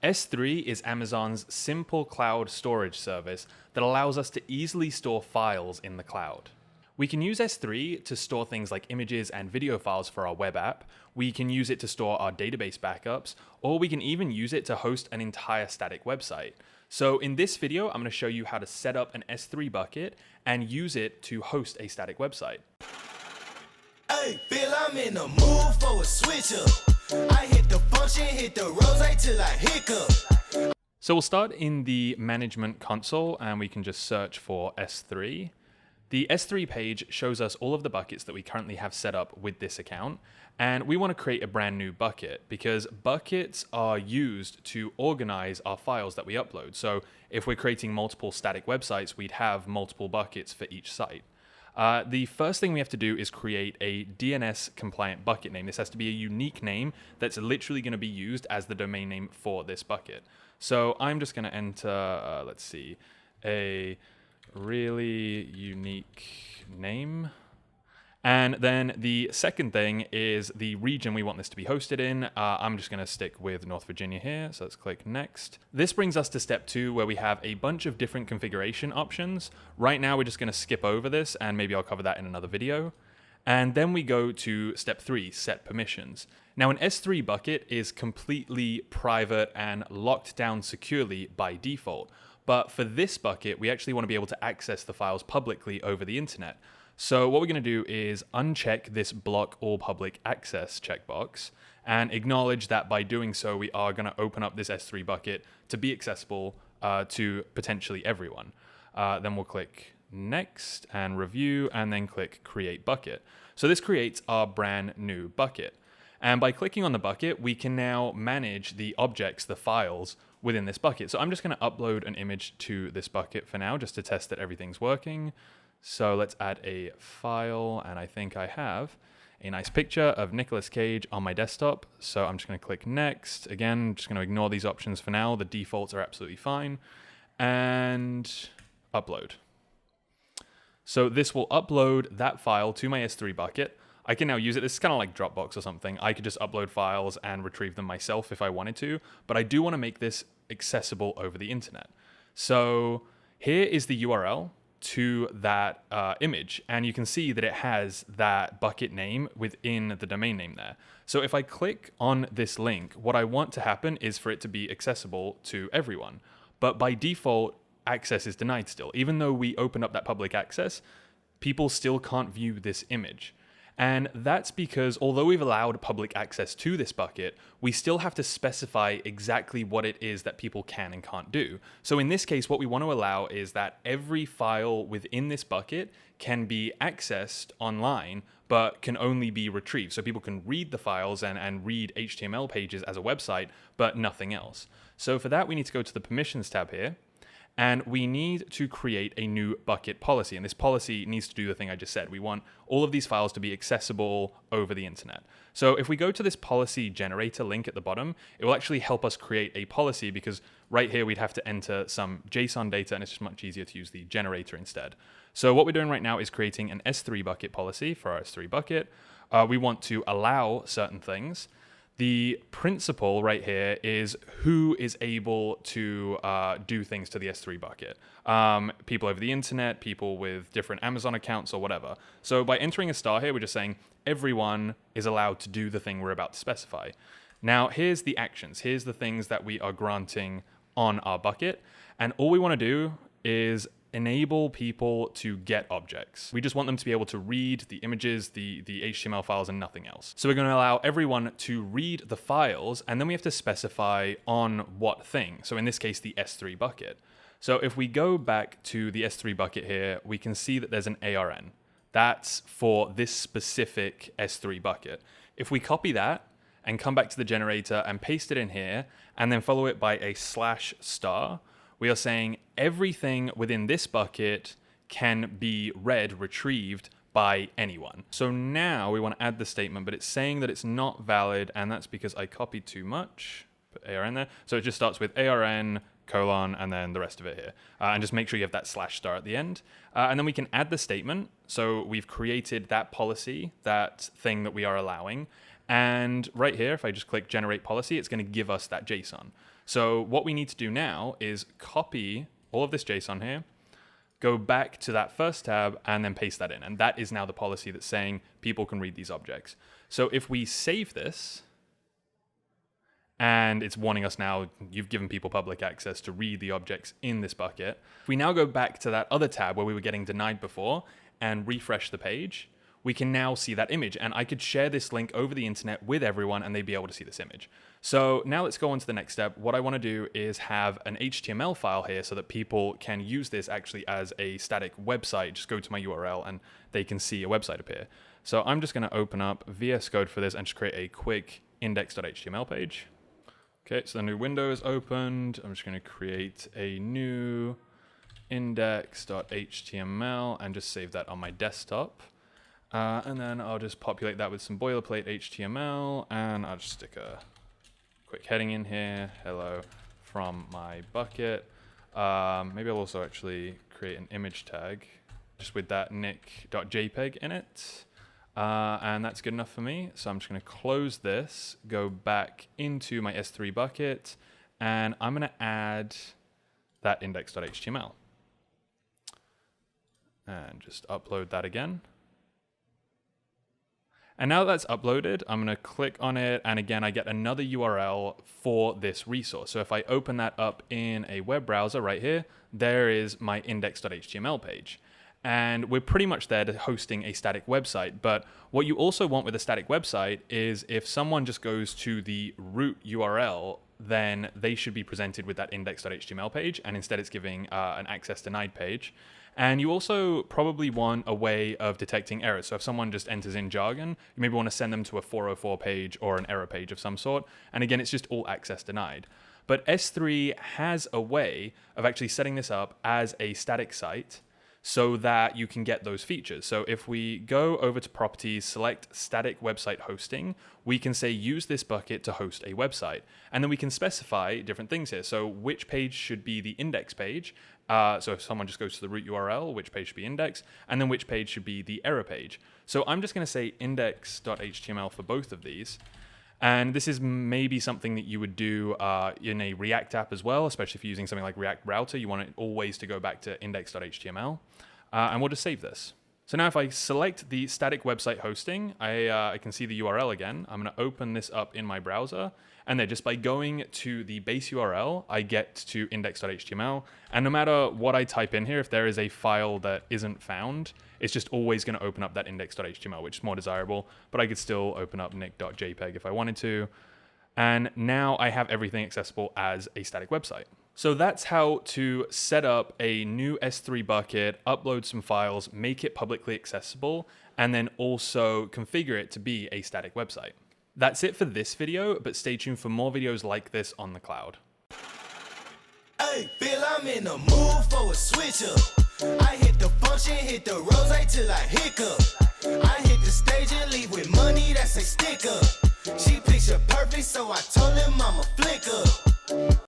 S3 is Amazon's simple cloud storage service that allows us to easily store files in the cloud. We can use S3 to store things like images and video files for our web app, we can use it to store our database backups, or we can even use it to host an entire static website. So in this video, I'm going to show you how to set up an S3 bucket and use it to host a static website. Hey, Bill, I'm in the mood for a switch up. I hit the function, hit the rose till I hiccup. So we'll start in the management console and we can just search for S3. The S3 page shows us all of the buckets that we currently have set up with this account, and we want to create a brand new bucket because buckets are used to organize our files that we upload. So if we're creating multiple static websites, we'd have multiple buckets for each site. The first thing we have to do is create a DNS compliant bucket name. This has to be a unique name that's literally going to be used as the domain name for this bucket. So I'm just going to enter, let's see, a really unique name. And then the second thing is the region we want this to be hosted in. I'm just going to stick with North Virginia here. So let's click next. This brings us to step 2, where we have a bunch of different configuration options. Right now, we're just going to skip over this, and maybe I'll cover that in another video. And then we go to step 3, set permissions. Now, an S3 bucket is completely private and locked down securely by default. But for this bucket, we actually want to be able to access the files publicly over the internet. So what we're going to do is uncheck this block all public access checkbox and acknowledge that by doing so, we are going to open up this S3 bucket to be accessible to potentially everyone. Then we'll click next and review and then click create bucket. So this creates our brand new bucket. And by clicking on the bucket, we can now manage the objects, the files within this bucket. So I'm just going to upload an image to this bucket for now, just to test that everything's working. So let's add a file, and I think I have a nice picture of Nicolas Cage on my desktop. So I'm just going to click next. Again, just going to ignore these options for now. The defaults are absolutely fine. And upload. So this will upload that file to my S3 bucket. I can now use it. It's kind of like Dropbox or something. I could just upload files and retrieve them myself if I wanted to, but I do want to make this accessible over the internet. So here is the URL to that image, and you can see that it has that bucket name within the domain name there. So if I click on this link, what I want to happen is for it to be accessible to everyone. But by default, access is denied still. Even though we open up that public access, people still can't view this image. And that's because although we've allowed public access to this bucket, we still have to specify exactly what it is that people can and can't do. So in this case, what we want to allow is that every file within this bucket can be accessed online, but can only be retrieved. So people can read the files and read HTML pages as a website, but nothing else. So for that, we need to go to the permissions tab here. And we need to create a new bucket policy. And this policy needs to do the thing I just said. We want all of these files to be accessible over the internet. So if we go to this policy generator link at the bottom, it will actually help us create a policy, because right here we'd have to enter some JSON data, and it's just much easier to use the generator instead. So what we're doing right now is creating an S3 bucket policy for our S3 bucket. We want to allow certain things. The principle right here is who is able to do things to the S3 bucket. People over the internet, people with different Amazon accounts or whatever. So by entering a star here, we're just saying everyone is allowed to do the thing we're about to specify. Now, here's the actions. Here's the things that we are granting on our bucket. And all we want to do is enable people to get objects. We just want them to be able to read the images, the HTML files, and nothing else. So we're going to allow everyone to read the files, and then we have to specify on what thing. So in this case, the S3 bucket. So if we go back to the S3 bucket here, we can see that there's an ARN. That's for this specific S3 bucket. If we copy that and come back to the generator and paste it in here, and then follow it by a /*, we are saying everything within this bucket can be read, retrieved by anyone. So now we want to add the statement, but it's saying that it's not valid, and that's because I copied too much. Put ARN there. So it just starts with ARN, colon, and then the rest of it here. And just make sure you have that /* at the end. And then we can add the statement. So we've created that policy, that thing that we are allowing. And right here, if I just click generate policy, it's going to give us that JSON. So what we need to do now is copy all of this JSON here, go back to that first tab, and then paste that in. And that is now the policy that's saying people can read these objects. So if we save this, and it's warning us now, you've given people public access to read the objects in this bucket. If we now go back to that other tab where we were getting denied before and refresh the page, we can now see that image. And I could share this link over the internet with everyone and they'd be able to see this image. So now let's go on to the next step. What I want to do is have an HTML file here so that people can use this actually as a static website. Just go to my URL and they can see a website appear. So I'm just going to open up VS Code for this and just create a quick index.html page. Okay, so the new window is opened. I'm just going to create a new index.html and just save that on my desktop. And then I'll just populate that with some boilerplate HTML, and I'll just stick a quick heading in here. Hello from my bucket. Maybe I'll also actually create an image tag just with that nic.jpg in it. And that's good enough for me. So I'm just going to close this, go back into my S3 bucket, and I'm going to add that index.html. And just upload that again. And now that's uploaded, I'm going to click on it, and again, I get another URL for this resource. So if I open that up in a web browser right here, there is my index.html page. And we're pretty much there to hosting a static website. But what you also want with a static website is if someone just goes to the root URL, then they should be presented with that index.html page. And instead it's giving an access denied page. And you also probably want a way of detecting errors. So if someone just enters in jargon, you maybe want to send them to a 404 page or an error page of some sort. And again, it's just all access denied. But S3 has a way of actually setting this up as a static site so that you can get those features. So if we go over to properties, select static website hosting, we can say use this bucket to host a website. And then we can specify different things here. So which page should be the index page? So if someone just goes to the root URL, which page should be indexed? And then which page should be the error page? So I'm just going to say index.html for both of these. And this is maybe something that you would do in a React app as well, especially if you're using something like React Router. You want it always to go back to index.html. And we'll just save this. So now if I select the static website hosting, I can see the URL again. I'm going to open this up in my browser. And then just by going to the base URL, I get to index.html. And no matter what I type in here, if there is a file that isn't found, it's just always going to open up that index.html, which is more desirable. But I could still open up nic.jpg if I wanted to. And now I have everything accessible as a static website. So that's how to set up a new S3 bucket, upload some files, make it publicly accessible, and then also configure it to be a static website. That's it for this video, but stay tuned for more videos like this on the cloud. Hey, feel I'm in the mood for a switch up. I hit the function, hit the rose till I hiccup. I hit the stage and leave with money that's a stick up. She picture perfect, so I told him I'm a flick up.